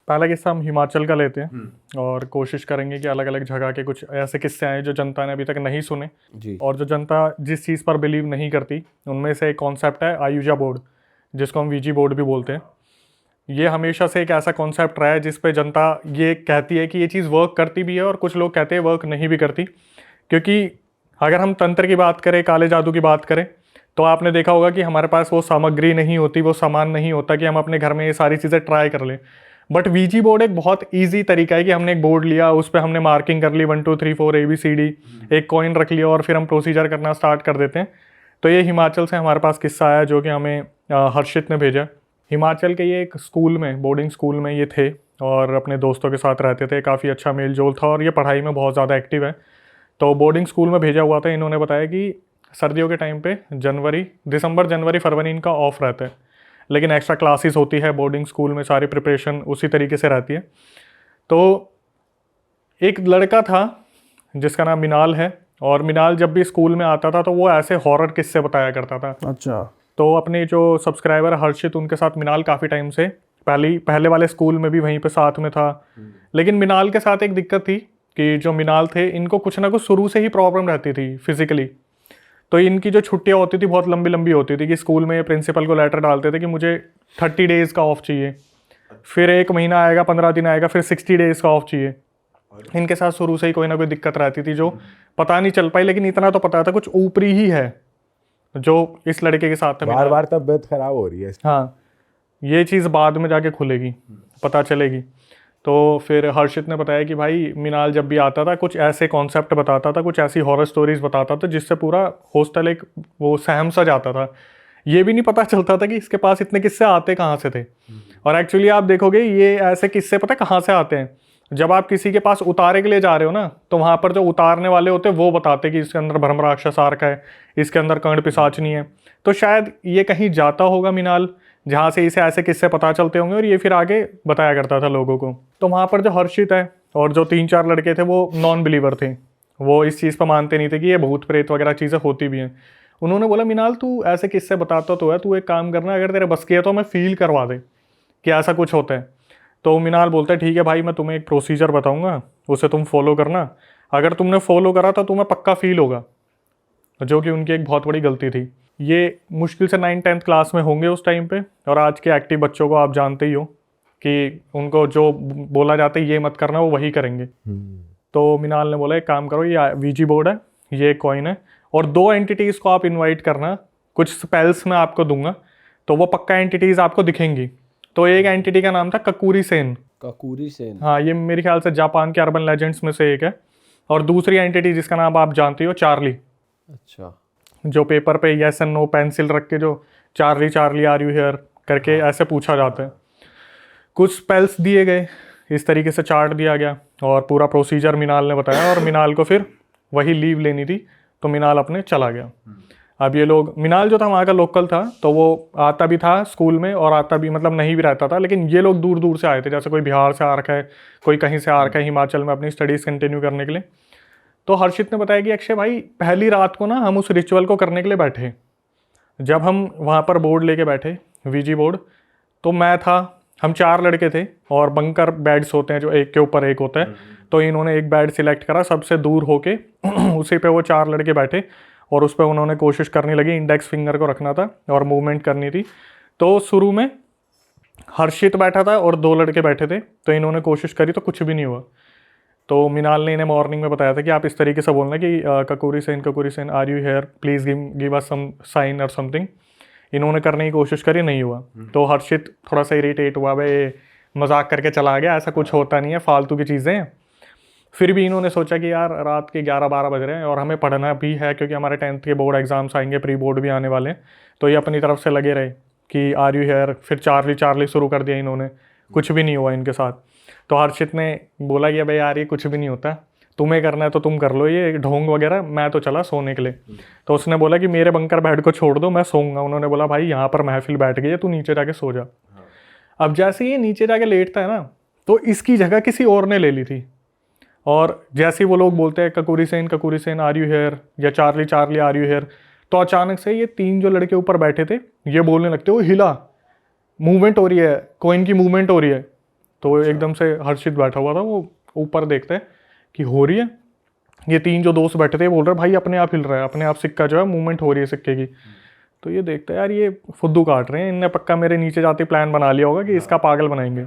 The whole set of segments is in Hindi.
पहला किस्सा हम हिमाचल का लेते हैं और कोशिश करेंगे कि अलग अलग जगह के कुछ ऐसे किस्से आए जो जनता ने अभी तक नहीं सुने जी। और जो जनता जिस चीज़ पर बिलीव नहीं करती, उनमें से एक कॉन्सेप्ट है आयुजा बोर्ड, जिसको हम वीजी बोर्ड भी बोलते हैं। ये हमेशा से एक ऐसा कॉन्सेप्ट रहा है जिस पे जनता ये कहती है कि ये चीज़ वर्क करती भी है और कुछ लोग कहते हैं वर्क नहीं भी करती। क्योंकि अगर हम तंत्र की बात करें, काले जादू की बात करें, तो आपने देखा होगा कि हमारे पास वो सामग्री नहीं होती, वो सामान नहीं होता कि हम अपने घर में ये सारी चीज़ें ट्राई कर लें। बट वीजी बोर्ड एक बहुत ईजी तरीका है कि हमने एक बोर्ड लिया, उस पर हमने मार्किंग कर ली 1 2 3 4 ABCD, एक कॉइन रख लिया और फिर हम प्रोसीजर करना स्टार्ट कर देते हैं। तो ये हिमाचल से हमारे पास किस्सा आया जो कि हमें हर्षित ने भेजा। हिमाचल के ये एक स्कूल में, बोर्डिंग स्कूल में ये थे और अपने दोस्तों के साथ रहते थे। काफ़ी अच्छा मेल जोल था और ये पढ़ाई में बहुत ज़्यादा एक्टिव है। तो बोर्डिंग स्कूल में भेजा हुआ था। इन्होंने बताया कि सर्दियों के टाइम पे दिसंबर जनवरी फरवरी इनका ऑफ रहता है, लेकिन एक्स्ट्रा क्लासेस होती है बोर्डिंग स्कूल में, सारी प्रिपरेशन उसी तरीके से रहती है। तो एक लड़का था जिसका नाम मिनाल है और मिनाल जब भी स्कूल में आता था तो वो ऐसे हॉरर किस्से बताया करता था। अच्छा। तो अपने जो सब्सक्राइबर हर्षित, उनके साथ मिनाल काफ़ी टाइम से पहले वाले स्कूल में भी वहीं पे साथ में था। लेकिन मिनाल के साथ एक दिक्कत थी कि जो मिनाल थे इनको कुछ ना कुछ शुरू से ही प्रॉब्लम रहती थी फिजिकली। तो इनकी जो छुट्टियां होती थी बहुत लंबी लंबी होती थी कि स्कूल में प्रिंसिपल को लेटर डालते थे कि मुझे 30 डेज़ का ऑफ चाहिए, फिर 1 महीना आएगा, 15 दिन आएगा, फिर 60 डेज़ का ऑफ चाहिए। इनके साथ शुरू से ही कोई ना कोई दिक्कत रहती थी जो पता नहीं चल पाई, लेकिन इतना तो पता था कुछ ऊपरी ही है जो इस लड़के के साथ बार बार तबीयत खराब हो रही है। हाँ, ये चीज़ बाद में जाके खुलेगी, पता चलेगी। तो फिर हर्षित ने बताया कि भाई मिनाल जब भी आता था कुछ ऐसे कॉन्सेप्ट बताता था, कुछ ऐसी हॉरर स्टोरीज बताता था जिससे पूरा हॉस्टल एक वो सहम सा जाता था। ये भी नहीं पता चलता था कि इसके पास इतने किस्से आते कहाँ से थे। और एक्चुअली आप देखोगे ये ऐसे किस्से पता कहाँ से आते हैं, जब आप किसी के पास उतारे के लिए जा रहे हो ना, तो वहाँ पर जो उतारने वाले होते हैं वो बताते कि इसके अंदर ब्रह्म राक्षस आ रखा है, इसके अंदर कर्ण पिशाचनी है। तो शायद ये कहीं जाता होगा मिनाल, जहाँ से इसे ऐसे किस्से पता चलते होंगे और ये फिर आगे बताया करता था लोगों को। तो वहाँ पर जो हर्षित है और जो 3-4 लड़के थे वो नॉन बिलीवर थे, वो इस चीज़ पर मानते नहीं थे कि ये भूत प्रेत वगैरह चीज़ें होती भी हैं। उन्होंने बोला मिनाल तू ऐसे किस्से बताता तो है, तू एक काम करना, अगर तेरे बस की है तो हमें फील करवा दे कि ऐसा कुछ होता है। तो मिनाल बोलता है ठीक है भाई, मैं तुम्हें एक प्रोसीजर बताऊँगा, उसे तुम फॉलो करना, अगर तुमने फॉलो करा तो तुम्हें पक्का फील होगा। जो कि उनकी एक बहुत बड़ी गलती थी। ये मुश्किल से 9th-10th क्लास में होंगे उस टाइम पे, और आज के एक्टिव बच्चों को आप जानते ही हो कि उनको जो बोला जाता है ये मत करना, वो वही करेंगे। तो मिनाल ने बोला एक काम करो, ये वीजी बोर्ड है, ये कॉइन है, और 2 एंटिटीज़ को आप इन्वाइट करना, कुछ स्पेल्स मैं आपको दूंगा तो वो पक्का एंटिटीज़ आपको दिखेंगी। तो एक एंटिटी का नाम था ककूरी सेन। ककूरी सेन, हाँ, ये मेरे ख्याल से जापान के अर्बन लेजेंड्स में से एक है। और दूसरी एंटिटी जिसका नाम आप जानते हो, चार्ली। अच्छा। जो पेपर पे यस एंड नो पेंसिल रख के जो Charlie Charlie are you here करके ऐसे पूछा जाता है। कुछ स्पेल्स दिए गए, इस तरीके से चार्ट दिया गया और पूरा प्रोसीजर मिनाल ने बताया, और मिनाल को फिर वही लीव लेनी थी तो मिनाल अपने चला गया। अब ये लोग, मिनाल जो था वहाँ का लोकल था तो वो आता भी था स्कूल में और आता भी मतलब नहीं भी रहता था, लेकिन ये लोग दूर दूर से आए थे, जैसे कोई बिहार से आ रखा है, कोई कहीं से आ रखा है हिमाचल में अपनी स्टडीज़ कंटिन्यू करने के लिए। तो हर्षित ने बताया कि अक्षय भाई, पहली रात को ना हम उस रिचुअल को करने के लिए बैठे, जब हम वहाँ पर बोर्ड लेके बैठे वीजी बोर्ड, तो मैं था, हम 4 लड़के थे और बंकर बेड्स होते हैं जो एक के ऊपर एक होता है। तो इन्होंने एक बेड सिलेक्ट करा सबसे दूर होके उसी पे वो 4 लड़के बैठे और उस पर उन्होंने कोशिश करनी लगी, इंडेक्स फिंगर को रखना था और मूवमेंट करनी थी। तो शुरू में हर्षित बैठा था और 2 लड़के बैठे थे, तो इन्होंने कोशिश करी तो कुछ भी नहीं हुआ। तो मिनाल ने इन्हें मॉर्निंग में बताया था कि आप इस तरीके से बोलना कि Kakuri Sen are you here, please give us some sign और समथिंग। इन्होंने करने की कोशिश करी, नहीं हुआ। तो हर्षित थोड़ा सा इरिटेट हुआ, भाई मजाक करके चला गया, ऐसा कुछ होता नहीं है, फालतू की चीज़ें हैं। फिर भी इन्होंने सोचा कि यार रात के 11-12 बज रहे हैं और हमें पढ़ना भी है क्योंकि हमारे 10th के बोर्ड एग्जाम्स आएंगे, प्री बोर्ड भी आने वाले हैं। तो ये अपनी तरफ से लगे रहे कि आर यू हेयर, फिर चार्ली चार्ली शुरू कर दिया इन्होंने, कुछ भी नहीं हुआ इनके साथ। तो हर्षित ने बोला कि भाई यार ये कुछ भी नहीं होता, तुम्हें करना है तो तुम कर लो ये ढोंग वगैरह, मैं तो चला सोने के लिए। तो उसने बोला कि मेरे बंकर बेड को छोड़ दो, मैं सोऊंगा। उन्होंने बोला भाई यहाँ पर महफिल बैठ गई है, तू नीचे जाके सो जा। अब जैसे ये नीचे जाके लेटता है ना, तो इसकी जगह किसी और ने ले ली थी। और जैसे वो लोग बोलते हैं ककूरी सेन आर यू हेयर या Charlie Charlie are you here, तो अचानक से ये 3 जो लड़के ऊपर बैठे थे ये बोलने लगते, वो हिला, मूवमेंट हो रही है, कॉइन की मूवमेंट हो रही है। तो एकदम से हर्षित बैठा हुआ था, वो ऊपर देखते हैं कि हो रही है। ये 3 जो दोस्त बैठे थे बोल रहे भाई अपने आप हिल रहा है, अपने आप सिक्का जो है मूवमेंट हो रही है सिक्के की। तो ये देखते हैं यार ये फुद्दू काट रहे हैं, इनने पक्का मेरे नीचे जाते प्लान बना लिया होगा कि इसका पागल बनाएंगे।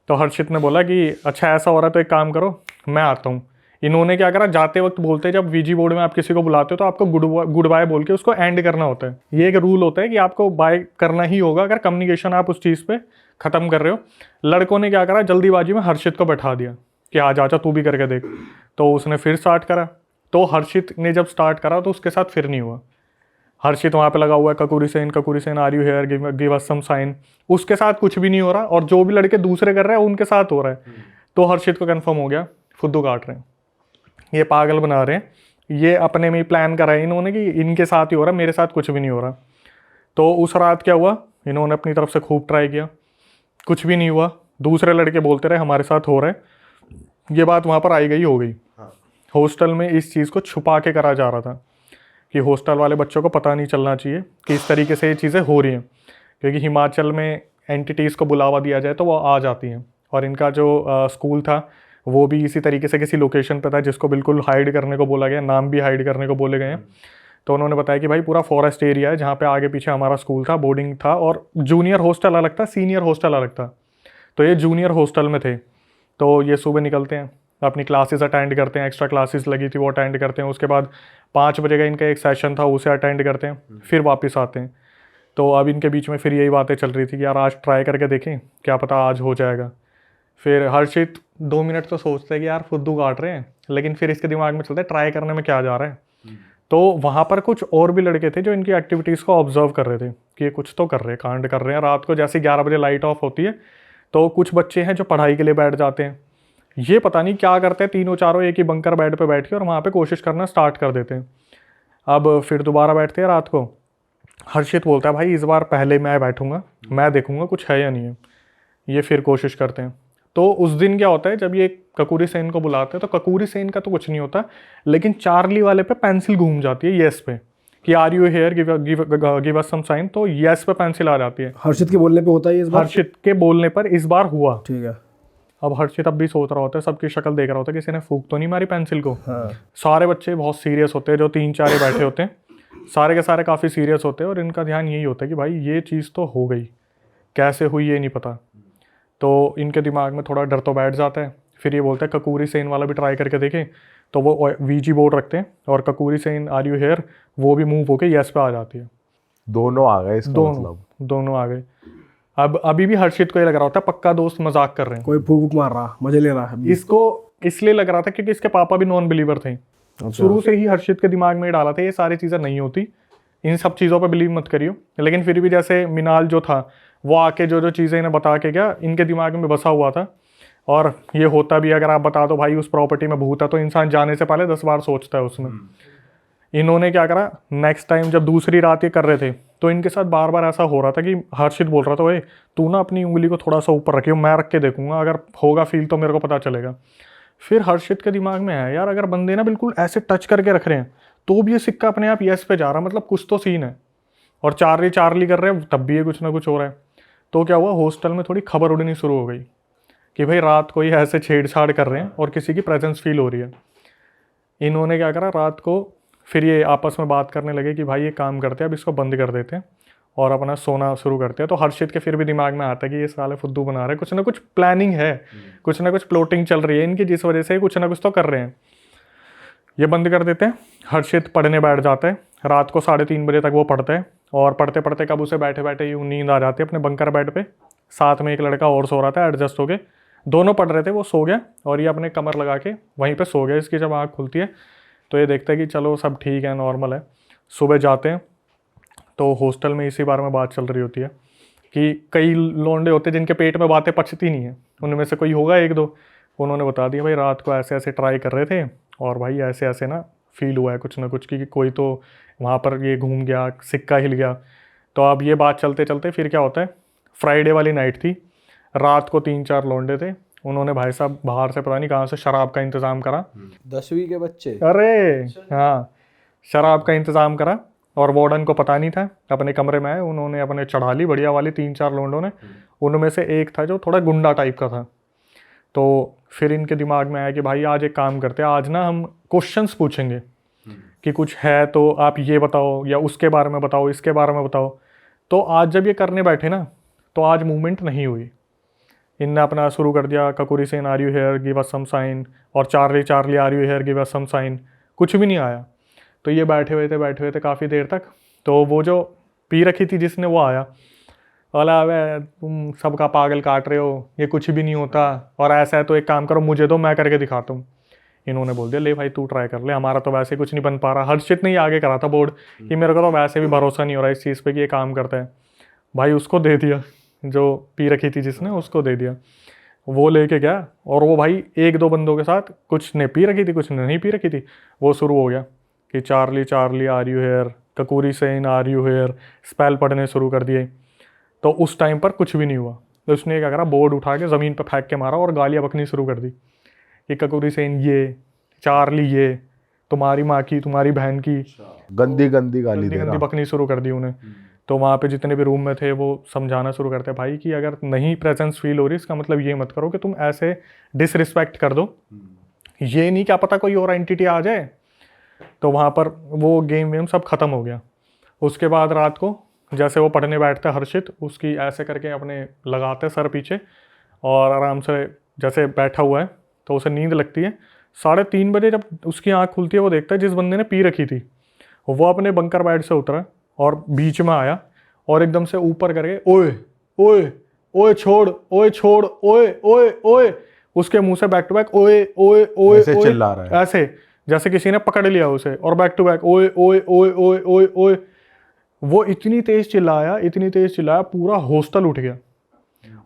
तो हर्षित ने बोला कि अच्छा ऐसा हो रहा है तो एक काम करो, मैं आता हूँ। इन्होंने क्या करा, जाते वक्त बोलते हैं जब वीजी बोर्ड में आप किसी को बुलाते हो तो आपको गुड बाय बोल के उसको एंड करना होता है। ये एक रूल होता है कि आपको बाय करना ही होगा अगर कम्युनिकेशन आप उस चीज़ पे ख़त्म कर रहे हो। लड़कों ने क्या करा, जल्दीबाजी में हर्षित को बैठा दिया कि आ जा तू भी करके देख। तो उसने फिर स्टार्ट करा। तो हर्षित ने जब स्टार्ट करा तो उसके साथ फिर नहीं हुआ। हर्षित वहाँ पे लगा हुआ है Kakuri Sen are you here, give us some sign. उसके साथ कुछ भी नहीं हो रहा, और जो भी लड़के दूसरे कर रहे हैं उनके साथ हो रहा है। तो हर्षित को कंफर्म हो गया फुद्दू काट रहे हैं, ये पागल बना रहे हैं, ये अपने में ही प्लान करा है इन्होंने कि इनके साथ ही हो रहा है, मेरे साथ कुछ भी नहीं हो रहा। तो उस रात क्या हुआ, इन्होंने अपनी तरफ से खूब ट्राई किया, कुछ भी नहीं हुआ। दूसरे लड़के बोलते रहे हमारे साथ हो रहा है। ये बात वहाँ पर आई गई हो गई। हॉस्टल में इस चीज़ को छुपा के करा जा रहा था कि हॉस्टल वाले बच्चों को पता नहीं चलना चाहिए कि इस तरीके से ये चीज़ें हो रही हैं, क्योंकि हिमाचल में एंटिटीज़ को बुलावा दिया जाए तो वो आ जाती हैं। और इनका जो स्कूल था वो भी इसी तरीके से किसी लोकेशन पे था जिसको बिल्कुल हाइड करने को बोला गया, नाम भी हाइड करने को बोले गए हैं। तो उन्होंने बताया कि भाई पूरा फॉरेस्ट एरिया है जहाँ पे आगे पीछे हमारा स्कूल था, बोर्डिंग था, और जूनियर हॉस्टल अलग था, सीनियर हॉस्टल अलग था। तो ये जूनियर हॉस्टल में थे। तो ये सुबह निकलते हैं, अपनी क्लासेस अटेंड करते हैं, एक्स्ट्रा क्लासेस लगी थी वो अटेंड करते हैं। उसके बाद 5 बजे का इनका एक सेशन था, उसे अटेंड करते हैं, फिर वापस आते हैं। तो अब इनके बीच में फिर यही बातें चल रही थी कि यार आज ट्राई करके देखें, क्या पता आज हो जाएगा। फिर हर्षित 2 मिनट तो सोचते हैं कि यार फुद्दू काट रहे हैं, लेकिन फिर इसके दिमाग में चलता है ट्राई करने में क्या जा रहा है। तो वहाँ पर कुछ और भी लड़के थे जो इनकी एक्टिविटीज़ को ऑब्जर्व कर रहे थे कि ये कुछ तो कर रहे हैं, कांड कर रहे हैं। रात को जैसे 11 बजे लाइट ऑफ होती है तो कुछ बच्चे हैं जो पढ़ाई के लिए बैठ जाते हैं, ये पता नहीं क्या करते हैं, तीनों चारों एक ही बंकर बेड पे बैठ के और वहाँ पे कोशिश करना स्टार्ट कर देते हैं। अब फिर दोबारा बैठते हैं रात को। हर्षित बोलता है भाई इस बार पहले मैं बैठूंगा, मैं देखूंगा कुछ है या नहीं है। ये फिर कोशिश करते हैं। तो उस दिन क्या होता है, जब ये ककूरी सेन को बुलाते हैं तो ककूरी सेन का तो कुछ नहीं होता, लेकिन चार्ली वाले पे पेंसिल घूम जाती है येस पे कि are you here, give us some sign. तो येस पे पेंसिल आ जाती है। हर्षित के बोलने पे होता है इस बार? हर्षित के बोलने पर इस बार हुआ। ठीक है। अब हर्षित अब भी सोच रहा होता है, सबकी शक्ल देख रहा होता है किसी ने फूंक तो नहीं मारी पेंसिल को। हाँ। सारे बच्चे बहुत सीरियस होते हैं, जो 3-4 बैठे होते हैं, सारे के सारे काफ़ी सीरियस होते हैं, और इनका ध्यान यही होता है कि भाई ये चीज़ तो हो गई, कैसे हुई ये नहीं पता। तो इनके दिमाग में थोड़ा डर तो बैठ जाता है। फिर ये बोलते हैं ककूरी सेन वाला भी ट्राई करके देखें। तो वो वीजी बोर्ड रखते हैं और ककूरी सेन आर यू हेयर वो भी मूव होके येस पे आ जाती है। दोनों आ गए इसका मतलब। दोनों आ गए। अब अभी भी हर्षित को ये लग रहा होता है पक्का दोस्त मजाक कर रहे हैं, कोई फूक मार रहा, मजे ले रहा है। इसको इसलिए लग रहा था क्योंकि इसके पापा भी नॉन बिलीवर थे। शुरू से ही हर्षित के दिमाग में डाला था ये सारी चीज़ें नहीं होती, इन सब चीज़ों पे बिलीव मत करियो। लेकिन फिर भी जैसे मिनाल जो था वो आके जो जो चीज़ें इन्हें बता के गया, इनके दिमाग में बसा हुआ था। और ये होता भी, अगर आप बता दो भाई उस प्रॉपर्टी में भूत है, तो इंसान जाने से पहले 10 बार सोचता है उसमें। इन्होंने क्या करा, नेक्स्ट टाइम जब दूसरी रात ये कर रहे थे तो इनके साथ बार बार ऐसा हो रहा था कि हर्षित बोल रहा था भाई तू ना अपनी उंगली को थोड़ा सा ऊपर रखियो, मैं रख के देखूंगा, अगर होगा फील तो मेरे को पता चलेगा। फिर हर्षित के दिमाग में है यार अगर बंदे ना बिल्कुल ऐसे टच करके रख रहे हैं तो भी ये सिक्का अपने आप येस पे जा रहा, मतलब कुछ तो सीन है। और चार्ली चार्ली कर रहे हैं तब भी ये कुछ ना कुछ हो रहा है। तो क्या हुआ, हॉस्टल में थोड़ी खबर उड़नी शुरू हो गई कि भाई रात को ही ऐसे छेड़छाड़ कर रहे हैं और किसी की प्रेजेंस फील हो रही है। इन्होंने क्या करा, रात को फिर ये आपस में बात करने लगे कि भाई ये काम करते हैं, अब इसको बंद कर देते हैं और अपना सोना शुरू करते हैं। तो हर्षित के फिर भी दिमाग में आता है कि ये साले फुद्दू बना रहे हैं, कुछ ना कुछ प्लानिंग है, कुछ ना कुछ प्लॉटिंग चल रही है इनकी, जिस वजह से कुछ ना कुछ तो कर रहे हैं। ये बंद कर देते हैं। हर्षित पढ़ने बैठ जाता है, रात को 3:30 बजे तक वो पढ़ता है। और पढ़ते पढ़ते कब उसे बैठे बैठे यूँ नींद आ जाती है अपने बंकर बेड पे। साथ में एक लड़का और सो रहा था एडजस्ट हो गए, दोनों पढ़ रहे थे, वो सो गया और ये अपने कमर लगा के वहीं पे सो गया। इसकी जब आँख खुलती है तो ये देखता है कि चलो सब ठीक है, नॉर्मल है। सुबह जाते हैं तो हॉस्टल में इसी बारे में बात चल रही होती है कि कई लोंडे होते हैं जिनके पेट में बातें पचती नहीं है, उनमें से कोई होगा 1-2, उन्होंने बता दिया भाई रात को ऐसे ऐसे ट्राई कर रहे थे और भाई ऐसे ऐसे ना फील हुआ है कुछ ना कुछ कि कोई तो वहाँ पर ये घूम गया, सिक्का हिल गया। तो अब ये बात चलते चलते फिर क्या होता है, फ्राइडे वाली नाइट थी, रात को 3-4 लौंडे थे, उन्होंने भाई साहब बाहर से पता नहीं कहाँ से शराब का इंतज़ाम करा। 10वीं के बच्चे? अरे हाँ, शराब का इंतज़ाम करा और वार्डन को पता नहीं था, अपने कमरे में आए, उन्होंने अपने चढ़ा ली बढ़िया वाली 3-4 लोंडों ने। उनमें से एक था जो थोड़ा गुंडा टाइप का था। तो फिर इनके दिमाग में आया कि भाई आज एक काम करते हैं, आज ना हम क्वेश्चंस पूछेंगे कि कुछ है तो आप ये बताओ, या उसके बारे में बताओ, इसके बारे में बताओ। तो आज जब ये करने बैठे ना, तो आज मूवमेंट नहीं हुई। इनने अपना शुरू कर दिया, Kakuri Sen are you here, give us some sign, और Charlie Charlie are you here, give us some sign. कुछ भी नहीं आया। तो ये बैठे हुए थे काफ़ी देर तक। तो वो जो पी रखी थी जिसने, वो आया, बोला अबे तुम सबका पागल काट रहे हो, ये कुछ भी नहीं होता, और ऐसा है तो एक काम करो मुझे दो, मैं करके दिखाता हूँ। इन्होंने बोल दिया ले भाई तू ट्राई कर ले, हमारा तो वैसे कुछ नहीं बन पा रहा। हर्षित ने ही आगे करा था बोर्ड कि मेरे को तो वैसे भी भरोसा नहीं हो रहा इस चीज़ पे कि ये काम करता है। भाई उसको दे दिया, जो पी रखी थी जिसने, उसको दे दिया। वो लेके गया, और वो भाई 1-2 बंदों के साथ, कुछ ने पी रखी थी कुछ ने नहीं पी रखी थी, वो शुरू हो गया कि Charlie Charlie are you here, Kakuri Sen are you here, spell पढ़ने शुरू कर दिए। तो उस टाइम पर कुछ भी नहीं हुआ। तो उसने क्या करा, बोर्ड उठा के ज़मीन पर फेंक के मारा और गालियाँ बकनी शुरू कर दी कि ककुरी सेन ये, चार्ली ये, तुम्हारी माँ की, तुम्हारी बहन की, गंदी गंदी गाली दे गंदी रहा। बकनी शुरू कर दी उन्हें। तो वहाँ पे जितने भी रूम में थे वो समझाना शुरू करते भाई कि अगर नहीं प्रेजेंस फील हो रही, इसका मतलब ये मत करो कि तुम ऐसे डिसरिस्पेक्ट कर दो, ये नहीं क्या पता कोई और एंटिटी आ जाए। तो वहाँ पर वो गेम वेम सब ख़त्म हो गया। उसके बाद रात को जैसे वो पढ़ने बैठते हर्षित, उसकी ऐसे करके अपने लगाते सर पीछे, और आराम से जैसे बैठा हुआ है, तो उसे नींद लगती है। 3:30 बजे जब उसकी आँख खुलती है, वो देखता है जिस बंदे ने पी रखी थी वो अपने बंकर बेड से उतरा और बीच में आया, और एकदम से ऊपर करके ओए ओए ओए छोड़, ओए छोड़, ओए ओए ओए, उसके मुंह से बैक टू बैक ओए ओए ओए ऐसे ओए, चिल्ला रहा है। ऐसे जैसे किसी ने पकड़ लिया उसे, और बैक टू बैक ओए ओए ओए ओए ओए ओए। वो इतनी तेज चिल्लाया पूरा हॉस्टल उठ गया।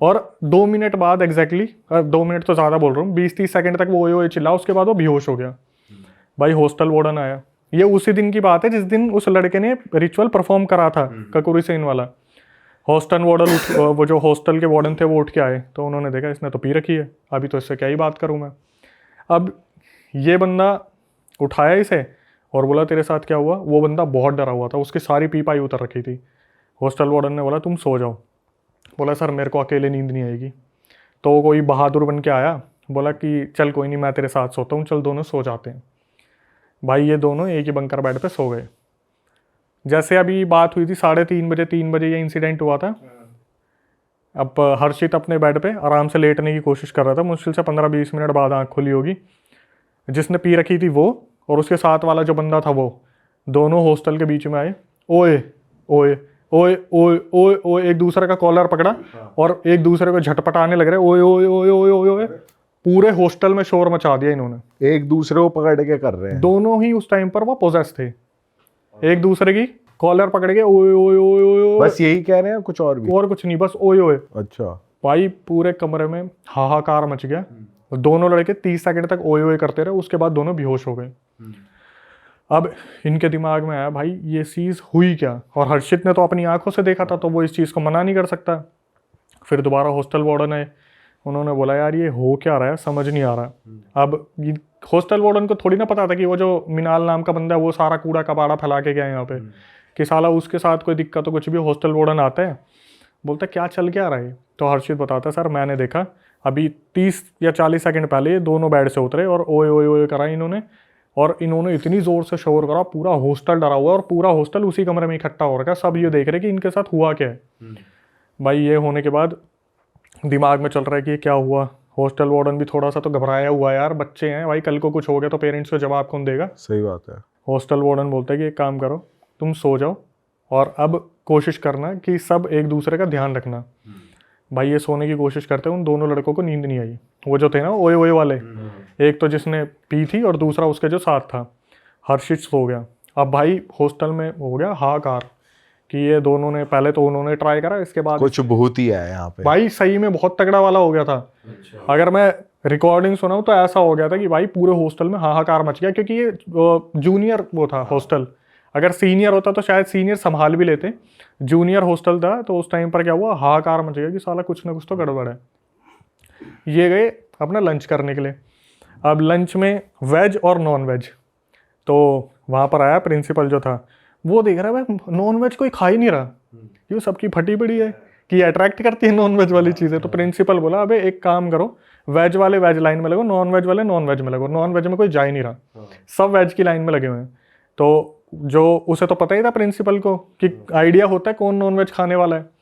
और 2 मिनट बाद एग्जैक्टली, 2 मिनट तो ज़्यादा बोल रहा हूँ, 20-30 सेकंड तक वो ओए ओए चिल्ला, उसके बाद वो बेहोश हो गया। भाई हॉस्टल वार्डन आया। ये उसी दिन की बात है जिस दिन उस लड़के ने रिचुअल परफॉर्म करा था, ककुरी सेन वाला। हॉस्टल वार्डन वो जो हॉस्टल के वार्डन थे वो उठ के आए, तो उन्होंने देखा इसने तो पी रखी है, अभी तो इससे क्या ही बात करूँ मैं। अब ये बंदा उठाया इसे और बोला तेरे साथ क्या हुआ। वो बंदा बहुत डरा हुआ था, उसकी सारी पी पाई उतर रखी थी। हॉस्टल वार्डन ने बोला तुम सो जाओ। बोला सर मेरे को अकेले नींद नहीं आएगी। तो कोई बहादुर बन के आया, बोला कि चल कोई नहीं मैं तेरे साथ सोता हूँ, चल दोनों सो जाते हैं। भाई ये दोनों एक ही बंकर बेड पे सो गए। जैसे अभी बात हुई थी 3:30 बजे ये इंसिडेंट हुआ था। अब हर्षित अपने बेड पे आराम से लेटने की कोशिश कर रहा था, मुश्किल से 15-20 मिनट बाद आँख खुली होगी। जिसने पी रखी थी वो और उसके साथ वाला जो बंदा था वो दोनों हॉस्टल के बीच में आए। ओए ओए ओए ओए ओए ओए, एक दूसरे का कॉलर पकड़ा और एक दूसरे को झटपटाने लग रहे। ओए ओए ओए ओए ओए ओए, पूरे हॉस्टल में शोर मचा दिया इन्होंने। एक दूसरे को पकड़ के कर रहे हैं। दोनों ही उस टाइम पर वो पोजेस थे, एक दूसरे की कॉलर पकड़ के ओए ओए ओए ओए ओए, बस यही कह रहे हैं, कुछ और भी? और कुछ नहीं, बस ओए ओए। अच्छा। भाई पूरे कमरे में हाहाकार मच गया। दोनों लड़के 30 सेकंड तक ओए ओए करते रहे, उसके बाद दोनों बेहोश हो गए। अब इनके दिमाग में आया भाई ये चीज़ हुई क्या, और हर्षित ने तो अपनी आंखों से देखा था तो वो इस चीज़ को मना नहीं कर सकता। फिर दोबारा हॉस्टल वार्डन आए, उन्होंने बोला यार ये हो क्या रहा है, समझ नहीं आ रहा। अब हॉस्टल वार्डन को थोड़ी ना पता था कि वो जो मिनाल नाम का बंदा है वो सारा कूड़ा कबाड़ा फैला के गया यहाँ पे, कि साला उसके साथ कोई दिक्कत तो कुछ भी। हॉस्टल वार्डन आता है, बोलता क्या चल क्या रहा है। तो हर्षित बताता सर मैंने देखा अभी 30 या 40 सेकंड पहले ये दोनों बेड से उतरे और ओए ओए ओए करा इन्होंने, और इन्होंने इतनी ज़ोर से शोर करा पूरा हॉस्टल डरा हुआ, और पूरा हॉस्टल उसी कमरे में इकट्ठा हो रखा है। सब ये देख रहे कि इनके साथ हुआ क्या है। भाई ये होने के बाद दिमाग में चल रहा है कि क्या हुआ। हॉस्टल वार्डन भी थोड़ा सा तो घबराया हुआ है, यार बच्चे हैं भाई, कल को कुछ हो गया तो पेरेंट्स को जवाब कौन देगा। सही बात है। हॉस्टल वार्डन बोलता है कि एक काम करो तुम सो जाओ और अब कोशिश करना कि सब एक दूसरे का ध्यान रखना। भाई ये सोने की कोशिश करते हैं, उन दोनों लड़कों को नींद नहीं आई। वो जो थे ना ओए ओए वाले, एक तो जिसने पी थी और दूसरा उसके जो साथ था। हर्षित सो गया। अब भाई हॉस्टल में हो गया हाहाकार कि ये दोनों ने, पहले तो उन्होंने ट्राई करा, इसके बाद कुछ भूत ही है यहाँ पे। भाई सही में बहुत तगड़ा वाला हो गया था। अगर मैं रिकॉर्डिंग सुनाऊं तो ऐसा हो गया था कि भाई पूरे हॉस्टल में हाहाकार मच गया, क्योंकि ये जूनियर वो था हॉस्टल। अगर सीनियर होता तो शायद सीनियर संभाल भी लेते, जूनियर हॉस्टल था। तो उस टाइम पर क्या हुआ, हाहाकार मच गया कि साला कुछ ना कुछ तो गड़बड़ है। ये गए अपना लंच करने के लिए। अब लंच में वेज और नॉन वेज, तो वहाँ पर आया प्रिंसिपल जो था, वो देख रहा है भाई नॉन वेज कोई खा ही नहीं रहा, ये सबकी फटी पड़ी है कि अट्रैक्ट करती है नॉन वेज वाली चीज़ें। तो प्रिंसिपल बोला अबे एक काम करो, वेज वाले वेज लाइन में लगो, नॉन वेज वाले नॉन वेज में लगो, नॉन वेज में कोई जा ही नहीं रहा, सब वेज की लाइन में लगे हुए हैं। तो जो उसे तो पता ही था प्रिंसिपल को कि आइडिया होता है कौन नॉन वेज खाने वाला है।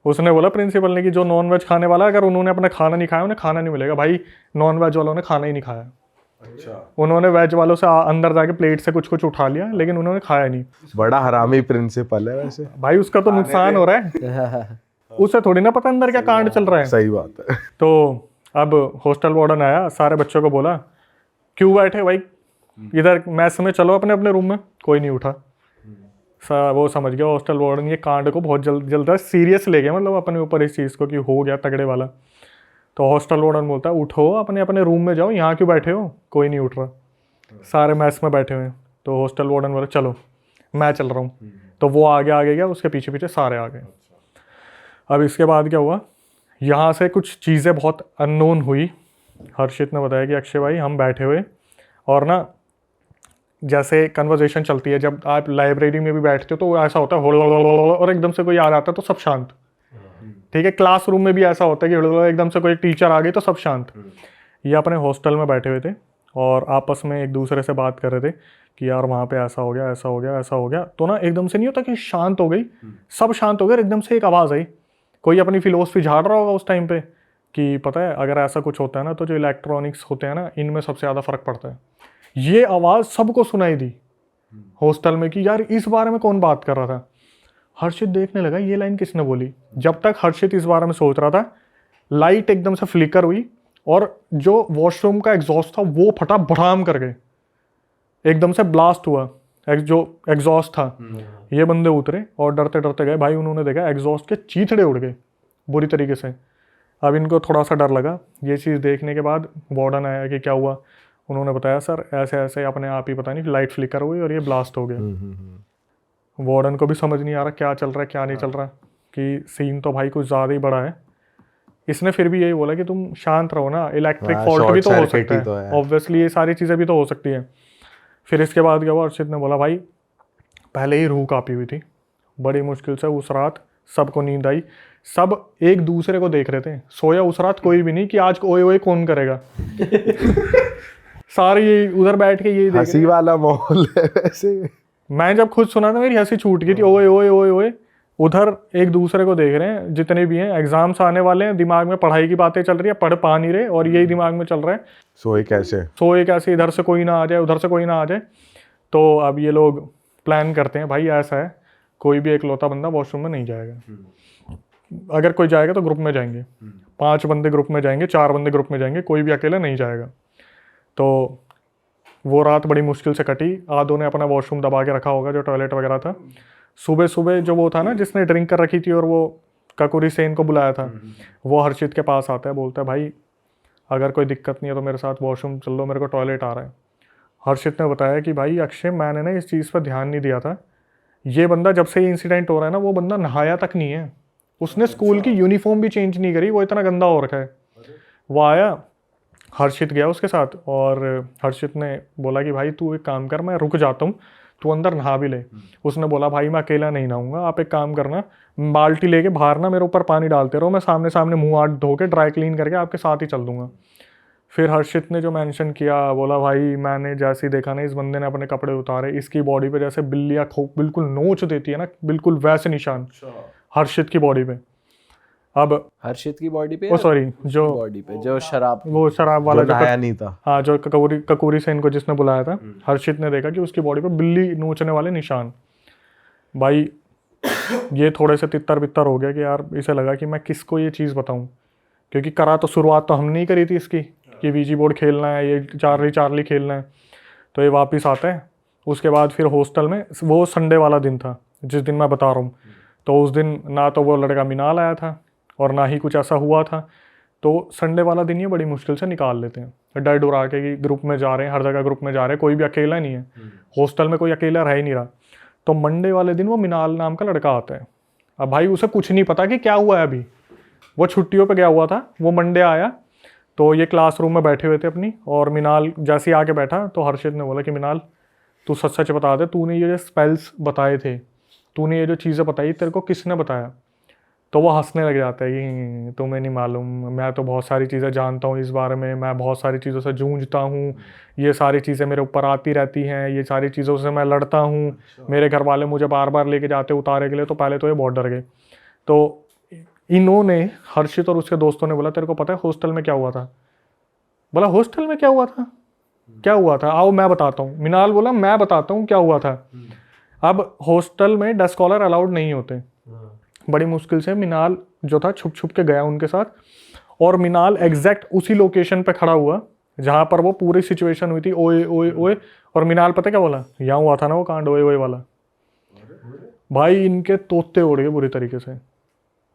उसने बोला प्रिंसिपल ने कि जो नॉन वेज खाने वाला है अगर उन्होंने अपना खाना नहीं खाया उन्हें खाना नहीं मिलेगा। भाई नॉन वेज वालों ने खाना ही नहीं खाया, उन्होंने वेज वालों से अंदर जाके प्लेट से कुछ कुछ उठा लिया लेकिन उन्होंने खाया नहीं। बड़ा हरामी प्रिंसिपल है वैसे। भाई उसका तो नुकसान हो रहा है, उसे थोड़ी ना पता अंदर क्या कांड चल रहा है। सही बात है। तो अब हॉस्टल वार्डन आया, सारे बच्चों को बोला क्यों बैठे भाई इधर मैस में, चलो अपने अपने रूम में। कोई नहीं उठा। वो समझ गया हॉस्टल वार्डन ये कांड को बहुत जल्द सीरियस ले गया, मतलब अपने ऊपर इस चीज़ को कि हो गया तगड़े वाला। तो हॉस्टल वार्डन बोलता है उठो अपने अपने रूम में जाओ, यहाँ क्यों बैठे हो। कोई नहीं उठ रहा, सारे मैस में बैठे हुए हैं। तो हॉस्टल वार्डन बोला चलो मैं चल रहा हूँ। तो वो आगे गया, उसके पीछे पीछे सारे आ गए। अब इसके बाद क्या हुआ, यहाँ से कुछ चीज़ें बहुत अननोन हुई। हर्षित ने बताया कि अक्षय भाई हम बैठे हुए और ना जैसे कन्वर्सेशन चलती है जब आप लाइब्रेरी में भी बैठते हो तो ऐसा होता है और एकदम से कोई आ जाता है तो सब शांत। ठीक है, क्लासरूम में भी ऐसा होता है कि एकदम से कोई टीचर आ गई तो सब शांत। ये अपने हॉस्टल में बैठे हुए थे और आपस में एक दूसरे से बात कर रहे थे कि यार वहाँ पे ऐसा हो गया ऐसा हो गया ऐसा हो गया। तो ना एकदम से नहीं होता कि शांत हो गई, सब शांत हो गए, एकदम से एक आवाज़ आई। कोई अपनी फिलोसफी झाड़ रहा होगा उस टाइम पे कि पता है अगर ऐसा कुछ होता है ना तो जो इलेक्ट्रॉनिक्स होते हैं ना इनमें सबसे ज़्यादा फ़र्क पड़ता है। ये आवाज़ सबको सुनाई दी हॉस्टल में कि यार इस बारे में कौन बात कर रहा था। हर्षित देखने लगा ये लाइन किसने बोली। जब तक हर्षित इस बारे में सोच रहा था लाइट एकदम से फ्लिकर हुई और जो वॉशरूम का एग्जॉस्ट था वो फटा भड़ाम कर गए, एकदम से ब्लास्ट हुआ। जो एग्जॉस्ट था, ये बंदे उतरे और डरते डरते गए। भाई उन्होंने देखा एग्जॉस्ट के चीथड़े उड़ गए बुरी तरीके से। अब इनको थोड़ा सा डर लगा। ये चीज़ देखने के बाद वार्डन आया कि क्या हुआ। उन्होंने बताया सर ऐसे ऐसे अपने आप ही पता नहीं लाइट फ्लिकर हुई और ये ब्लास्ट हो गया। वार्डन को भी समझ नहीं आ रहा क्या चल रहा है क्या नहीं चल रहा, कि सीन तो भाई कुछ ज़्यादा ही बड़ा है। इसने फिर भी यही बोला कि तुम शांत रहो ना, इलेक्ट्रिक फॉल्ट भी तो हो सकता है, ऑब्वियसली ये सारी चीज़ें भी तो हो सकती है। फिर इसके बाद क्या हुआ, अर्षित ने बोला भाई पहले ही रूह काँपी हुई थी, बड़ी मुश्किल से उस रात सबको नींद आई। सब एक दूसरे को देख रहे थे, सोया उस रात कोई भी नहीं कि आज ओए ओए कौन करेगा। सारे ये उधर बैठ के यही देख हंसी वाला माहौल है वैसे। मैं जब खुद सुना था मेरी हंसी छूट गई थी। ओए ओए ओए ओए उधर एक दूसरे को देख रहे हैं जितने भी हैं। एग्जाम्स आने वाले हैं, दिमाग में पढ़ाई की बातें चल रही है, पढ़ पा नहीं रहे और यही दिमाग में चल रहा है सोए कैसे इधर से कोई ना आ जाए उधर से कोई ना आ जाए। तो अब ये लोग प्लान करते हैं भाई ऐसा है कोई भी एकलौता बंदा वॉशरूम में नहीं जाएगा, अगर कोई जाएगा तो ग्रुप में जाएंगे, 5 बंदे ग्रुप में जाएंगे, 4 बंदे ग्रुप में जाएंगे, कोई भी अकेला नहीं जाएगा। तो वो रात बड़ी मुश्किल से कटी। आदों ने अपना वॉशरूम दबा के रखा होगा जो टॉयलेट वगैरह था। सुबह सुबह जो वो था ना जिसने ड्रिंक कर रखी थी और वो ककुरी सेन को बुलाया था, वो हर्षित के पास आता है, बोलता है भाई अगर कोई दिक्कत नहीं है तो मेरे साथ वॉशरूम चल लो, मेरे को टॉयलेट आ रहा है। हर्षित ने बताया कि भाई अक्षय मैंने ना इस चीज़ पर ध्यान नहीं दिया था, ये बंदा जब से ये इंसिडेंट हो रहा है ना वो बंदा नहाया तक नहीं है, उसने स्कूल की यूनिफॉर्म भी चेंज नहीं करी, वो इतना गंदा हो रखा है। वो आया, हर्षित गया उसके साथ और हर्षित ने बोला कि भाई तू एक काम कर मैं रुक जाता हूँ, तू अंदर नहा भी ले। उसने बोला भाई मैं अकेला नहीं नहाऊंगा, आप एक काम करना बाल्टी लेके बाहर ना मेरे ऊपर पानी डालते रहो, मैं सामने सामने मुंह हाथ धो के ड्राई क्लीन करके आपके साथ ही चल दूंगा। फिर हर्षित ने जो मेंशन किया, बोला भाई मैंने जैसे ही देखा ना इस बंदे ने अपने कपड़े उतारे, इसकी बॉडी पे जैसे बिल्लियाँ बिल्कुल नोच देती है ना, बिल्कुल वैसे निशान हर्षित की बॉडी पे। अब हर्षित की बॉडी पे, ओ सॉरी जो बॉडी पे जो शराब, वो शराब वाला जो नहाया नहीं था, हाँ जो कपूरी सेन को जिसने बुलाया था, हर्षित ने देखा कि उसकी बॉडी पे बिल्ली नोचने वाले निशान। भाई ये थोड़े से तितर बितर हो गया कि यार इसे लगा कि मैं किसको ये चीज़ बताऊं, क्योंकि करा तो शुरुआत तो हमने ही करी थी इसकी कि वीजी बोर्ड खेलना है, ये चार्ली खेलना है। तो ये वापस आता है। उसके बाद फिर हॉस्टल में, वो संडे वाला दिन था जिस दिन मैं बता रहा हूँ, तो उस दिन ना तो वो लड़का मिनाल आया था और ना ही कुछ ऐसा हुआ था। तो संडे वाला दिन ये बड़ी मुश्किल से निकाल लेते हैं, डर डुरा के कि ग्रुप में जा रहे हैं, हर जगह ग्रुप में जा रहे हैं, कोई भी अकेला नहीं है, हॉस्टल में कोई अकेला रह ही नहीं रहा। तो मंडे वाले दिन वो मिनाल नाम का लड़का आता है। अब भाई उसे कुछ नहीं पता कि क्या हुआ है, अभी वो छुट्टियों पे गया हुआ था। वो मंडे आया तो ये क्लासरूम में बैठे हुए थे अपनी, और मिनाल जैसे ही आके बैठा तो हर्षित ने बोला कि मिनाल तू सच सच बता दे, तूने ये जो स्पेल्स बताए थे, तूने ये जो चीज़ें बताई, तेरे को किसने बताया? तो वो हंसने लग जाता है कि तुम्हें नहीं मालूम, मैं तो बहुत सारी चीज़ें जानता हूँ इस बारे में, मैं बहुत सारी चीज़ों से जूझता हूँ, ये सारी चीज़ें मेरे ऊपर आती रहती हैं, ये सारी चीज़ों से मैं लड़ता हूँ, मेरे घर वाले मुझे बार बार लेके जाते उतारे के लिए, तो पहले तो ये बहुत डर गए। तो इन्होंने, हर्षित और उसके दोस्तों ने बोला तेरे को पता है हॉस्टल में क्या हुआ था? बोला हॉस्टल में क्या हुआ था? क्या हुआ था? आओ मैं बताता हूँ। मिनाल बोला मैं बताता हूँ क्या हुआ था। अब हॉस्टल में डेस्क कॉलर अलाउड नहीं होते। बड़ी मुश्किल से मिनाल जो था छुप छुप के गया उनके साथ, और मिनाल एग्जैक्ट उसी लोकेशन पे खड़ा हुआ जहाँ पर वो पूरी सिचुएशन हुई थी, ओए ओए ओए। और मिनाल पता क्या बोला? यहाँ हुआ था ना वो कांड, ओए ओए वाला। भाई इनके तोते उड़ गए बुरी तरीके से।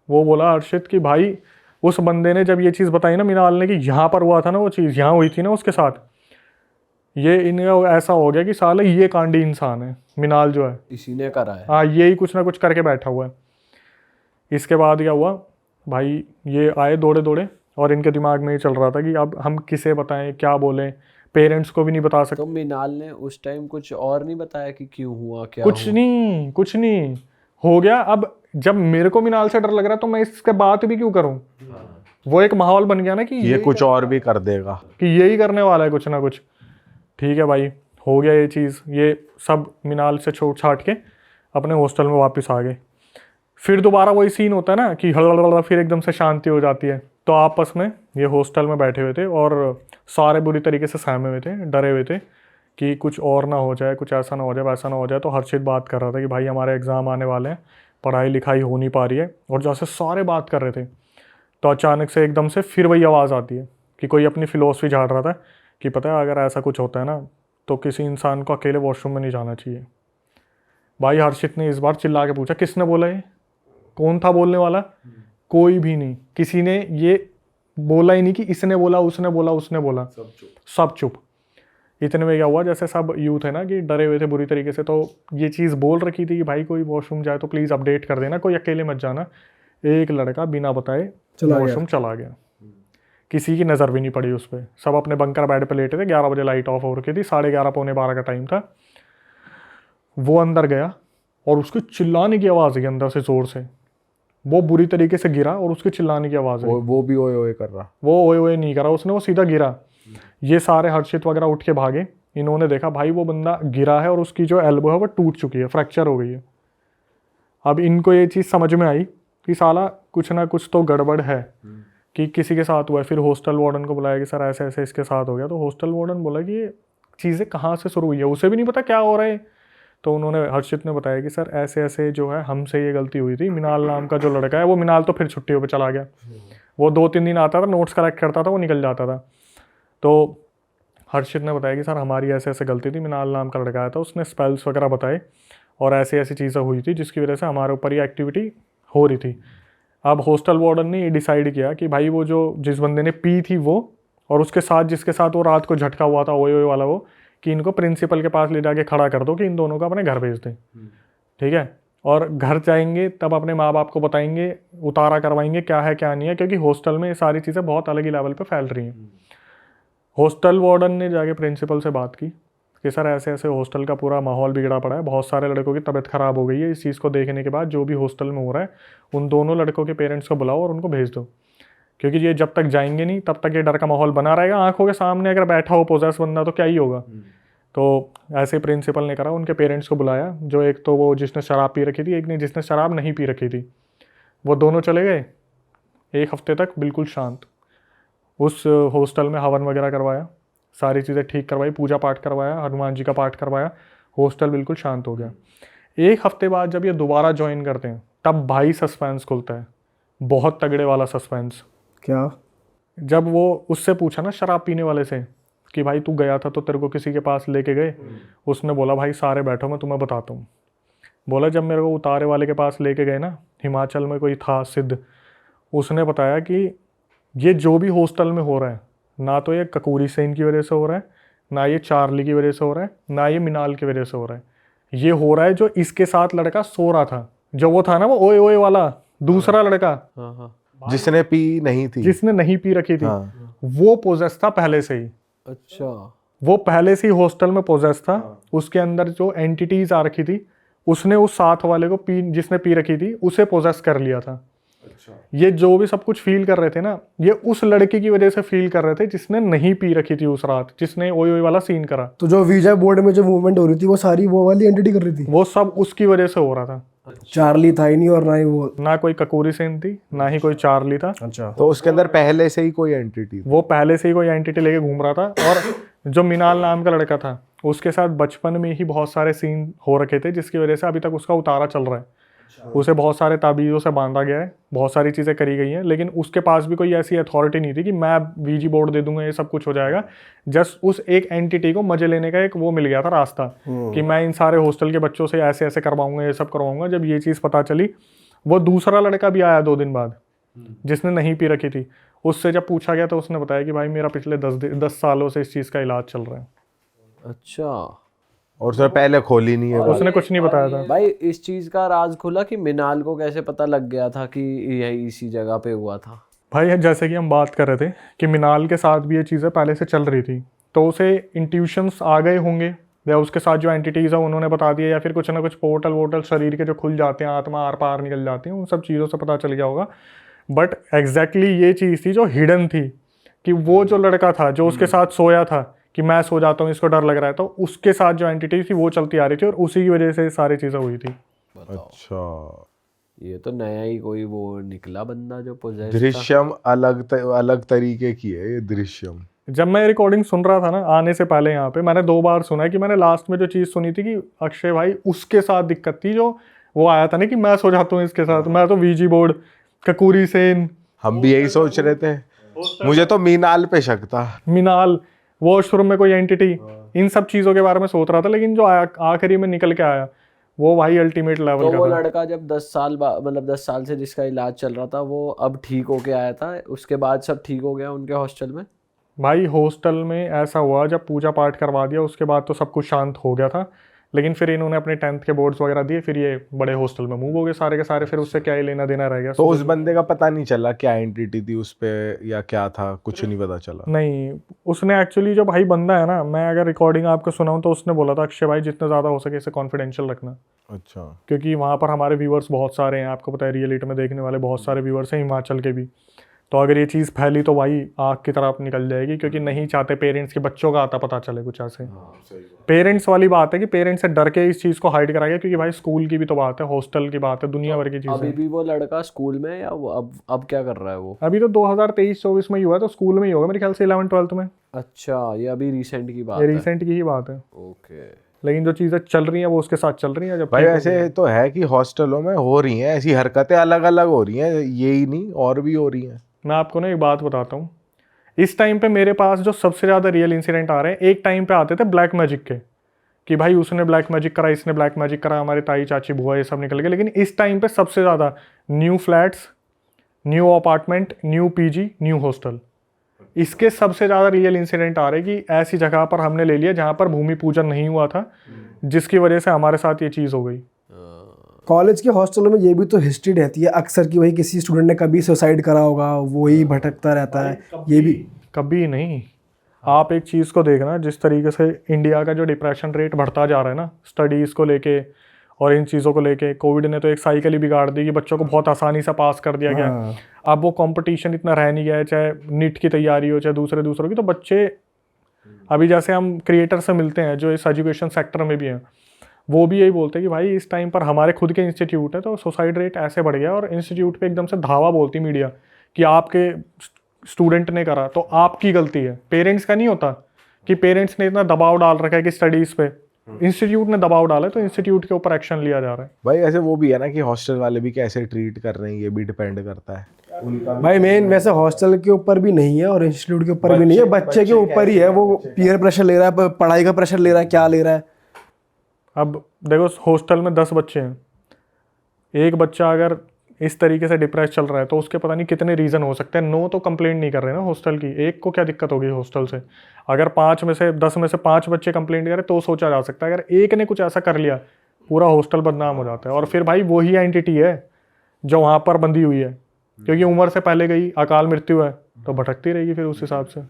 वो बोला हर्षित कि भाई उस बंदे ने जब ये चीज़ बताई ना मिनाल ने कि यहाँ पर हुआ था ना वो चीज़, यहाँ हुई थी ना उसके साथ, ये इनका ऐसा हो गया कि साले ये कांडी इंसान है मिनाल जो है, इसी ने करा है। हाँ यही कुछ ना कुछ करके बैठा हुआ है। इसके बाद क्या हुआ भाई, ये आए दौड़े दौड़े, और इनके दिमाग में ये चल रहा था कि अब हम किसे बताएं, क्या बोलें, पेरेंट्स को भी नहीं बता सकते। तो मिनाल ने उस टाइम कुछ और नहीं बताया कि क्यों हुआ, क्या कुछ हुआ? नहीं, कुछ नहीं हो गया। अब जब मेरे को मिनाल से डर लग रहा तो मैं इसके बात भी क्यों करूं? वो एक माहौल बन गया ना कि ये कुछ और भी कर देगा, कि यही करने वाला है कुछ ना कुछ। ठीक है भाई, हो गया ये चीज़, ये सब मिनाल से छोड़ छाट के अपने हॉस्टल में वापस आ गए। फिर दोबारा वही सीन होता है ना कि हल, फिर एकदम से शांति हो जाती है। तो आपस में ये हॉस्टल में बैठे हुए थे और सारे बुरी तरीके से सहमे हुए थे, डरे हुए थे कि कुछ और ना हो जाए, कुछ ऐसा ना हो जाए, वैसा ना हो जाए। तो हर्षित बात कर रहा था कि भाई हमारे एग्ज़ाम आने वाले हैं, पढ़ाई लिखाई हो नहीं पा रही है, और जैसे सारे बात कर रहे थे तो अचानक से एकदम से फिर वही आवाज़ आती है कि कोई अपनी फ़िलोसफी झाड़ रहा था कि पता है अगर ऐसा कुछ होता है ना तो किसी इंसान को अकेले वॉशरूम में नहीं जाना चाहिए। भाई हर्षित ने इस बार चिल्ला के पूछा किसने बोला ये? कौन था बोलने वाला? कोई भी नहीं, किसी ने ये बोला ही नहीं कि इसने बोला, उसने बोला, उसने बोला, सब चुप। इतने में क्या हुआ, जैसे सब यूथ है ना कि डरे हुए थे बुरी तरीके से, तो ये चीज़ बोल रखी थी कि भाई कोई वॉशरूम जाए तो प्लीज़ अपडेट कर देना, कोई अकेले मत जाना। एक लड़का बिना बताए वॉशरूम चला गया, किसी की नज़र भी नहीं पड़ी उस पर। सब अपने बंकर बेड पे लेटे थे, 11 बजे लाइट ऑफ हो रखी थी, 11:30 पौने 12 का टाइम था। वो अंदर गया और उसके चिल्लाने की आवाज़ आई अंदर से ज़ोर से। वो बुरी तरीके से गिरा और उसके चिल्लाने की आवाज़ आई। वो भी ओए ओए कर रहा। वो ओए ओए नहीं करा उसने, वो सीधा गिरा। ये सारे हर्षित वगैरह उठ के भागे। इन्होंने देखा भाई वो बंदा गिरा है और उसकी जो एल्बो है वो टूट चुकी है, फ्रैक्चर हो गई है। अब इनको ये चीज़ समझ में आई कि साला कुछ ना कुछ तो गड़बड़ है, कि किसी के साथ हुआ है। फिर हॉस्टल वार्डन को बुलाया कि सर ऐसे ऐसे इसके साथ हो गया। तो हॉस्टल वार्डन बोला कि ये चीज़ें कहाँ से शुरू हुई है, उसे भी नहीं पता क्या हो रहा है। तो उन्होंने, हर्षित ने बताया कि सर ऐसे ऐसे जो है हमसे ये गलती हुई थी। मिनाल नाम का जो लड़का है, वो मिनाल तो फिर छुट्टियों पे चला गया, वो 2-3 दिन आता था, नोट्स कलेक्ट करता था, वो निकल जाता था। तो हर्षित ने बताया कि सर हमारी ऐसे ऐसे गलती थी, मिनाल नाम का लड़का आया था, उसने स्पेल्स वगैरह बताए और ऐसी ऐसी चीज़ें हुई थी जिसकी वजह से हमारे ऊपर ये एक्टिविटी हो रही थी। अब हॉस्टल वार्डन ने ये डिसाइड किया कि भाई वो जो जिस बंदे ने पी थी वो, और उसके साथ जिसके साथ वो रात को झटका हुआ था ओए ओए वाला, वो, कि इनको प्रिंसिपल के पास ले जाके खड़ा कर दो कि इन दोनों को अपने घर भेज दें। ठीक है, और घर जाएंगे तब अपने माँ बाप को बताएंगे, उतारा करवाएंगे क्या है क्या नहीं है, क्योंकि हॉस्टल में ये सारी चीज़ें बहुत अलग ही लेवल पे फैल रही हैं। हॉस्टल वार्डन ने जाके प्रिंसिपल से बात की कि सर ऐसे ऐसे हॉस्टल का पूरा माहौल बिगड़ा पड़ा है, बहुत सारे लड़कों की तबीयत ख़राब हो गई है। इस चीज़ को देखने के बाद जो भी हॉस्टल में हो रहा है उन दोनों लड़कों के पेरेंट्स को बुलाओ और उनको भेज दो, क्योंकि ये जब तक जाएंगे नहीं तब तक ये डर का माहौल बना रहेगा। आंखों के सामने अगर बैठा हो पोजेस बंदा तो क्या ही होगा। तो ऐसे प्रिंसिपल ने करा, उनके पेरेंट्स को बुलाया, जो एक तो वो जिसने शराब पी रखी थी, एक ने जिसने शराब नहीं पी रखी थी। वो दोनों चले गए 1 हफ्ते तक बिल्कुल शांत। उस हॉस्टल में हवन वगैरह करवाया, सारी चीज़ें ठीक करवाई, पूजा पाठ करवाया, हनुमान जी का पाठ करवाया, हॉस्टल बिल्कुल शांत हो गया। 1 हफ्ते बाद जब ये दोबारा ज्वाइन करते हैं तब भाई सस्पेंस खुलता है, बहुत तगड़े वाला सस्पेंस। क्या? जब वो उससे पूछा ना शराब पीने वाले से कि भाई तू गया था तो तेरे को किसी के पास लेके गए, उसने बोला भाई सारे बैठो मैं तुम्हें बताता हूँ। बोला जब मेरे को उतारे वाले के पास लेके गए ना, हिमाचल में कोई था सिद्ध, उसने बताया कि ये जो भी हॉस्टल में हो रहा है, ना तो ये कपूरी सेन की वजह से हो रहा है, ना ये चार्ली की वजह से हो रहा है, ना ये मिनाल की वजह से हो रहा है। ये हो रहा है जो इसके साथ लड़का सो रहा था, जो वो था ना वो ओए ओए वाला दूसरा लड़का, जिसने पी नहीं थी, जिसने नहीं पी रखी थी, हाँ। वो पोजेस था पहले से ही। अच्छा। वो पहले से ही हॉस्टल में पोजेस था। उसके अंदर जो एंटिटीज आ रखी थी उसने उस साथ वाले को जिसने पी रखी थी उसे पोजेस कर लिया था। ये जो भी सब कुछ फील कर रहे थे ना, ये उस लड़के की वजह से फील कर रहे थे जिसने नहीं पी रखी थी उस रात, जिसने ओई ओई वाला सीन करा। तो जो वीजा बोर्ड में जो मूवमेंट हो रही थी वो सारी वो वाली एंटिटी कर रही थी। वो सब उसकी वजह से हो रहा था। चार्ली था ही नहीं और ना ही वो। ना कोई ककोरी सेन थी, ना ही कोई चार्ली था। अच्छा। तो उसके अंदर पहले से ही कोई एंटिटी वो पहले से ही कोई एंटिटी लेके घूम रहा था। और जो मिनाल नाम का लड़का था उसके साथ बचपन में ही बहुत सारे सीन हो रखे थे, जिसकी वजह से अभी तक उसका उतारा चल रहा है। उसे बहुत सारे ताबीज़ों से बांधा गया है, बहुत सारी चीज़ें करी गई हैं, लेकिन उसके पास भी कोई ऐसी अथॉरिटी नहीं थी कि मैं वीजी बोर्ड दे दूंगा ये सब कुछ हो जाएगा। जस्ट उस एक एंटिटी को मजे लेने का एक वो मिल गया था रास्ता कि मैं इन सारे हॉस्टल के बच्चों से ऐसे ऐसे करवाऊंगा, ये सब करवाऊंगा। जब ये चीज़ पता चली, वो दूसरा लड़का भी आया 2 दिन बाद जिसने नहीं पी रखी थी। उससे जब पूछा गया तो उसने बताया कि भाई मेरा पिछले 10 सालों से इस चीज़ का इलाज चल रहा है। अच्छा। और उसने पहले खोली नहीं है। उसने कुछ नहीं बताया था। भाई इस चीज का राज खुला कि मिनाल को कैसे पता लग गया था कि यही इसी जगह पे हुआ था? भाई जैसे कि हम बात कर रहे थे कि मिनाल के साथ भी ये चीज़ें पहले से चल रही थी, तो उसे इंट्यूशंस आ गए होंगे या उसके साथ जो एंटिटीज़ है उन्होंने बता दिया, या फिर कुछ ना कुछ पोर्टल वोटल शरीर के जो खुल जाते हैं, आत्मा आर पार निकल जाती है, उन सब चीज़ों से पता चल गया होगा। बट एग्जैक्टली ये चीज़ थी जो हिडन थी कि वो जो लड़का था जो उसके साथ सोया था कि मैं सो जाता हूँ इसको डर लग रहा है, तो उसके साथ जो एंटिटी थी वो चलती आ रही थी और उसी की वजह से सारी चीज़ें हुई थी। अच्छा, ये तो नया ही कोई वो निकला बंदा जो पोजेस था। दृश्यम अलग तरीके की है ये दृश्यम। जब मैं रिकॉर्डिंग सुन रहा था ना आने से पहले, यहाँ पे मैंने 2 बार सुना है कि मैंने लास्ट में जो चीज़ सुनी थी कि अक्षय भाई उसके साथ दिक्कत थी, जो वो आया था ना कि मैं सो जाता हूँ इसके साथ, मैं तो वीजी बोर्ड ककूरी सेन। हम भी यही सोच रहे थे। मुझे तो मीनाल पे शक था। मिनाल, वॉशरूम में कोई एंटिटी, इन सब चीज़ों के बारे में सोच रहा था, लेकिन जो आखिरी में निकल के आया वो भाई अल्टीमेट लेवल तो का वो था। लड़का जब 10 साल मतलब 10 साल से जिसका इलाज चल रहा था वो अब ठीक होके आया था, उसके बाद सब ठीक हो गया उनके हॉस्टल में? भाई हॉस्टल में ऐसा हुआ जब पूजा पाठ करवा दिया उसके बाद तो सब कुछ शांत हो गया था, लेकिन फिर इन्होंने अपने 10th के बोर्ड्स वगैरह दिए, फिर ये बड़े हॉस्टल में मूव हो गए सारे के सारे। फिर उससे क्या ही लेना देना रह गया। तो उस बंदे का पता नहीं चला क्या एंटिटी थी उस पे या क्या था, कुछ नहीं पता चला। नहीं, उसने एक्चुअली जो भाई बंदा है ना, मैं अगर रिकॉर्डिंग आपको सुनाऊं तो उसने बोला था अक्षय भाई जितना ज़्यादा हो सके इसे कॉन्फिडेंशियल रखना, अच्छा। क्योंकि वहाँ पर हमारे व्यूअर्स बहुत सारे हैं, आपको पता है रियलिटी में देखने वाले बहुत सारे व्यूअर्स हैं हिमाचल के भी। तो अगर ये चीज़ फैली तो भाई आग की तरफ निकल जाएगी, क्योंकि नहीं चाहते पेरेंट्स के बच्चों का आता पता चले कुछ ऐसे। पेरेंट्स वाली बात है कि पेरेंट्स से डर के इस चीज़ को हाइड करा गया, क्योंकि भाई स्कूल की भी तो बात है, हॉस्टल की बात है, दुनिया भर की चीज़ अभी है। भी वो लड़का स्कूल में है या वो अब क्या कर रहा है वो? अभी तो 2023-24 में ही हुआ है, तो स्कूल में ही होगा मेरे ख्याल से 11th-12th में। अच्छा, ये अभी रिसेंट की बात ये है। रिसेंट की ही बात है, ओके। लेकिन जो चीज़ें चल रही हैं वो उसके साथ चल रही हैं। जब भाई ऐसे तो है कि हॉस्टलों में हो रही हैं ऐसी हरकतें, अलग अलग हो रही हैं, ये ही नहीं और भी हो रही हैं। मैं आपको ना एक बात बताता हूँ, इस टाइम पे मेरे पास जो सबसे ज़्यादा रियल इंसिडेंट आ रहे हैं, एक टाइम पे आते थे ब्लैक मैजिक के कि भाई उसने ब्लैक मैजिक करा, इसने ब्लैक मैजिक करा, हमारे ताई चाची बुआ ये सब निकल गए। लेकिन इस टाइम पे सबसे ज़्यादा new flats, new apartment, new PG, new hostel, इसके सबसे ज़्यादा रियल इंसिडेंट आ रहे कि ऐसी जगह पर हमने ले लिया जहाँ पर भूमि पूजन नहीं हुआ था, जिसकी वजह से हमारे साथ ये चीज़ हो गई। कॉलेज के हॉस्टलों में ये भी तो हिस्ट्री रहती है अक्सर कि भाई किसी स्टूडेंट ने कभी सुसाइड करा होगा, वो ही भटकता रहता है। ये भी कभी नहीं। आप एक चीज़ को देखना, जिस तरीके से इंडिया का जो डिप्रेशन रेट बढ़ता जा रहा है ना, स्टडीज़ को लेके और इन चीज़ों को लेके, कोविड ने तो एक साइकिल ही बिगाड़ दी कि बच्चों को बहुत आसानी से पास कर दिया गया। अब वो कंपटीशन इतना रह नहीं गया है, चाहे नीट की तैयारी हो चाहे दूसरों की, तो बच्चे अभी जैसे हम क्रिएटर से मिलते हैं जो इस एजुकेशन सेक्टर में भी हैं, वो भी यही बोलते हैं कि भाई इस टाइम पर हमारे खुद के इंस्टीट्यूट है तो सुसाइड रेट ऐसे बढ़ गया, और इंस्टीट्यूट पे एकदम से धावा बोलती मीडिया कि आपके स्टूडेंट ने करा तो आपकी गलती है। पेरेंट्स का नहीं होता कि पेरेंट्स ने इतना दबाव डाल रखा है कि स्टडीज़ पे, इंस्टीट्यूट ने दबाव डाला है तो इंस्टीट्यूट के ऊपर एक्शन लिया जा रहा है। भाई ऐसे वो भी है ना कि हॉस्टल वाले भी कैसे ट्रीट कर रहे हैं, ये भी डिपेंड करता है उनका। भाई मेन वैसे हॉस्टल के ऊपर भी नहीं है और इंस्टीट्यूट के ऊपर भी नहीं है, बच्चे के ऊपर ही है। वो पीयर प्रेशर ले रहा है, पढ़ाई का प्रेशर ले रहा है, क्या ले रहा है। अब देखो हॉस्टल में 10 बच्चे हैं, एक बच्चा अगर इस तरीके से डिप्रेस चल रहा है तो उसके पता नहीं कितने रीज़न हो सकते हैं। नो तो कंप्लेंट नहीं कर रहे ना हॉस्टल की, एक को क्या दिक्कत होगी हॉस्टल से। अगर 5 में से 10 में से 5 बच्चे कंप्लेंट करें तो सोचा जा सकता है, अगर एक ने कुछ ऐसा कर लिया पूरा हॉस्टल बदनाम हो जाता है। और फिर भाई वही एंटिटी है जो वहाँ पर बंधी हुई है, क्योंकि उम्र से पहले गई, अकाल मृत्यु है, तो भटकती रहेगी फिर उस हिसाब से।